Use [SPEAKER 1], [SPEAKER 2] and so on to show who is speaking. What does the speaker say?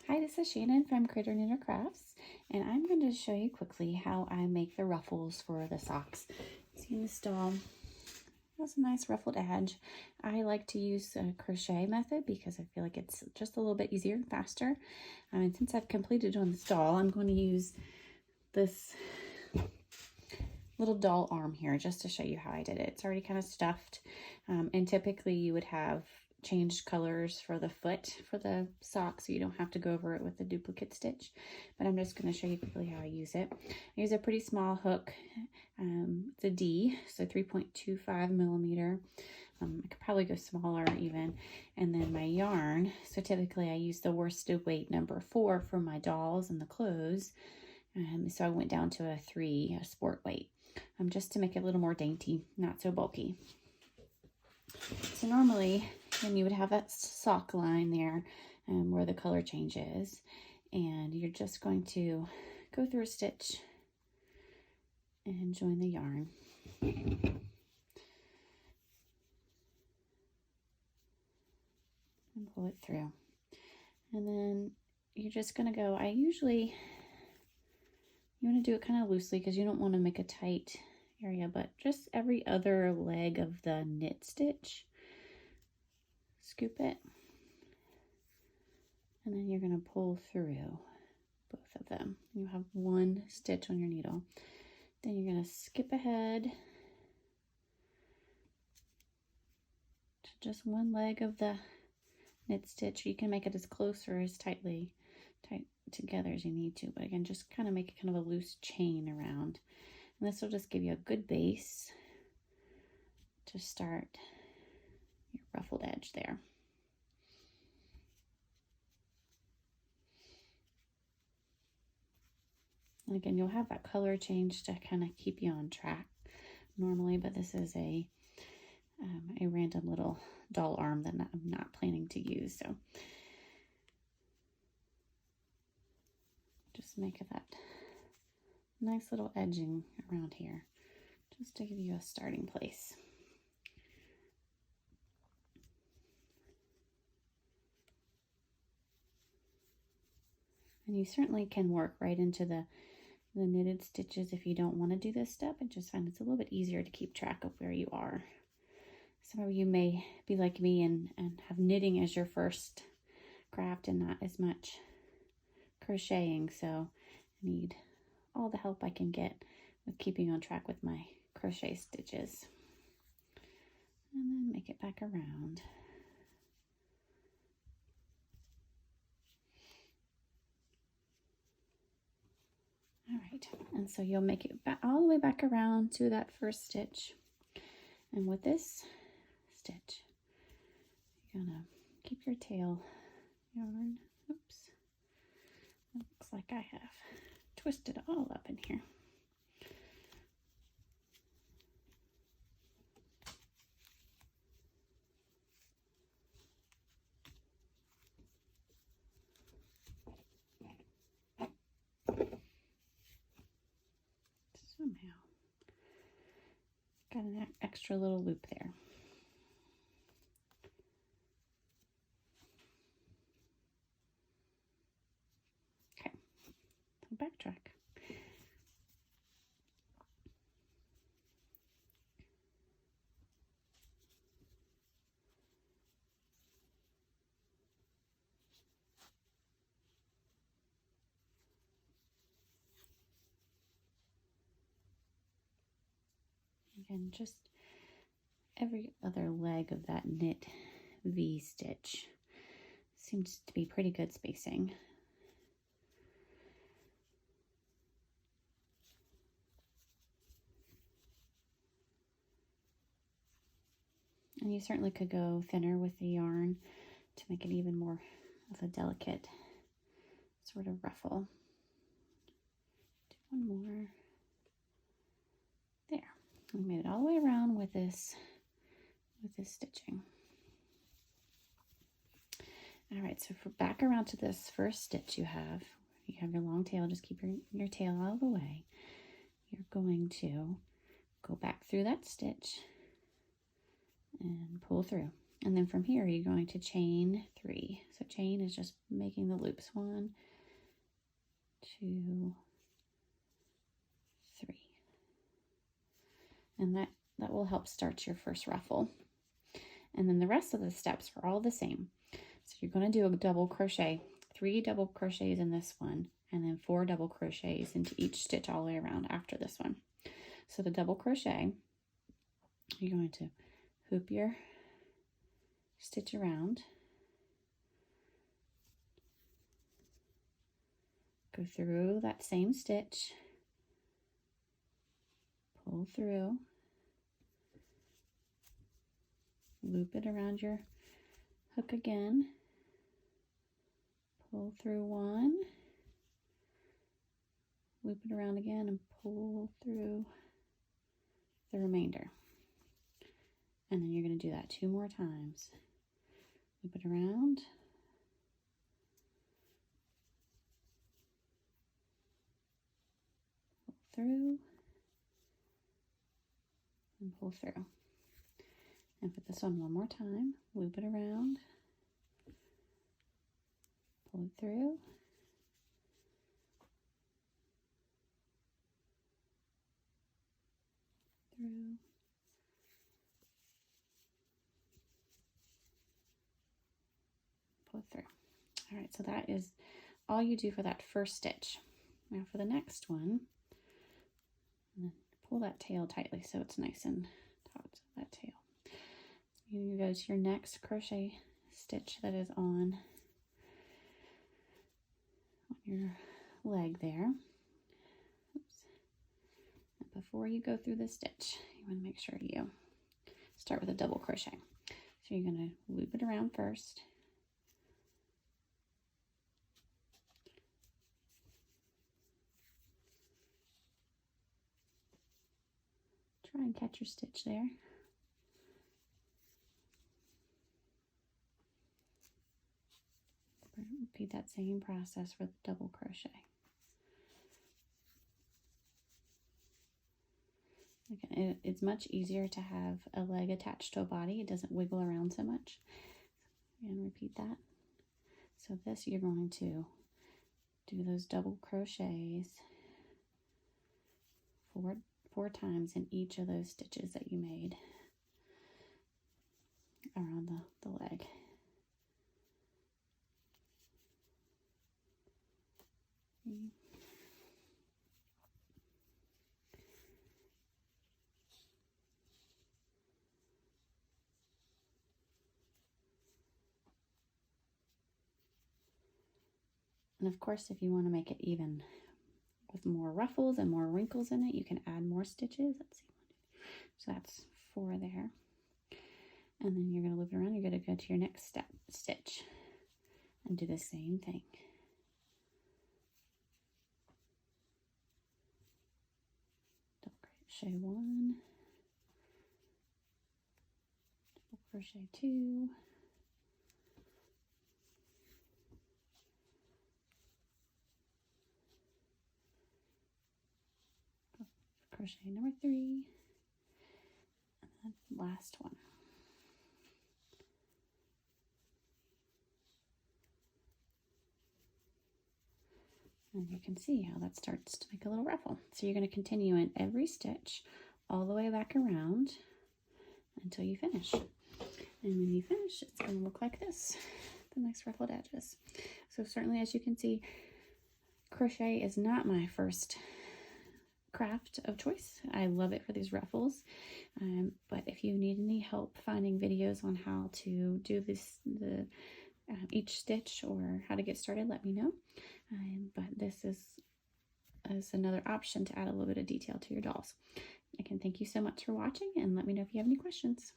[SPEAKER 1] Hi, this is Shannon from Critter Knitter Crafts, and I'm going to show you quickly how I make the ruffles for the socks. See, this doll has a nice ruffled edge. I like to use a crochet method because I feel like it's just a little bit easier and faster. And since I've completed on this doll, I'm going to use this little doll arm here just to show you how I did it. It's already kind of stuffed, and typically you would have changed colors for the foot for the sock, so you don't have to go over it with the duplicate stitch, but I'm just going to show you quickly how I use it. I use a pretty small hook. It's a D, so 3.25 millimeter. I could probably go smaller even. And then my yarn, so typically I use the worsted weight number 4 for my dolls and the clothes, so I went down to a 3 sport weight, just to make it a little more dainty, not so bulky. So normally, then you would have that sock line there where the color changes, and you're just going to go through a stitch and join the yarn. And pull it through. And then you're just going to go, you want to do it kind of loosely because you don't want to make a tight area, but just every other leg of the knit stitch, scoop it, and then you're going to pull through both of them. You have one stitch on your needle. Then you're going to skip ahead to just one leg of the knit stitch. You can make it as close or as tight together as you need to, but again, just kind of make it kind of a loose chain around. And this will just give you a good base to start your ruffled edge there. And again, you'll have that color change to kind of keep you on track normally, but this is a random little doll arm that I'm not planning to use. So just make that nice little edging around here just to give you a starting place. And you certainly can work right into the knitted stitches if you don't want to do this step. I just find it's a little bit easier to keep track of where you are. Some of you may be like me and have knitting as your first craft and not as much crocheting, so I need all the help I can get with keeping on track with my crochet stitches. And then make it back around. All right, and so you'll make it back all the way back around to that first stitch. And with this stitch, you're gonna keep your tail yarn. Oops, looks like I have twisted all up in here. Somehow got an extra little loop there. Okay, so backtrack. Again, just every other leg of that knit V stitch seems to be pretty good spacing. And you certainly could go thinner with the yarn to make it even more of a delicate sort of ruffle. Do one more. There. We made it all the way around with this stitching. All right, so for back around to this first stitch you have your long tail, just keep your tail out of the way. You're going to go back through that stitch and pull through. And then from here, you're going to chain 3. So chain is just making the loops. 1, 2, 3. And that will help start your first ruffle. And then the rest of the steps are all the same. So you're going to do a double crochet, 3 double crochets in this one, and then 4 double crochets into each stitch all the way around after this one. So the double crochet, you're going to hoop your stitch around, go through that same stitch, pull through, loop it around your hook again, pull through 1, loop it around again, and pull through the remainder. And then you're going to do that 2 more times. Loop it around, pull through, and pull through. And put this on one more time, loop it around, pull it through, pull it through. All right, so that is all you do for that first stitch. Now for the next one, pull that tail tightly so it's nice and taut, that tail. You go to your next crochet stitch that is on your leg there. Oops. And before you go through the stitch, you want to make sure you start with a double crochet. So you're going to loop it around first. Try and catch your stitch there. Repeat that same process for the double crochet. Again, it's much easier to have a leg attached to a body. It doesn't wiggle around so much. And repeat that. So this, you're going to do those double crochets four times in each of those stitches that you made around the leg. And of course, if you want to make it even with more ruffles and more wrinkles in it, you can add more stitches. Let's see. So that's 4 there. And then you're going to loop it around. You're going to go to your next stitch and do the same thing. Double crochet 1, double crochet 2, crochet number 3, and then last one. And you can see how that starts to make a little ruffle. So you're going to continue in every stitch all the way back around until you finish. And when you finish, it's going to look like this, the nice ruffled edges. So certainly, as you can see, crochet is not my first craft of choice. I love it for these ruffles, but if you need any help finding videos on how to do this, each stitch, or how to get started, let me know. But this is another option to add a little bit of detail to your dolls. Again, thank you so much for watching, and let me know if you have any questions.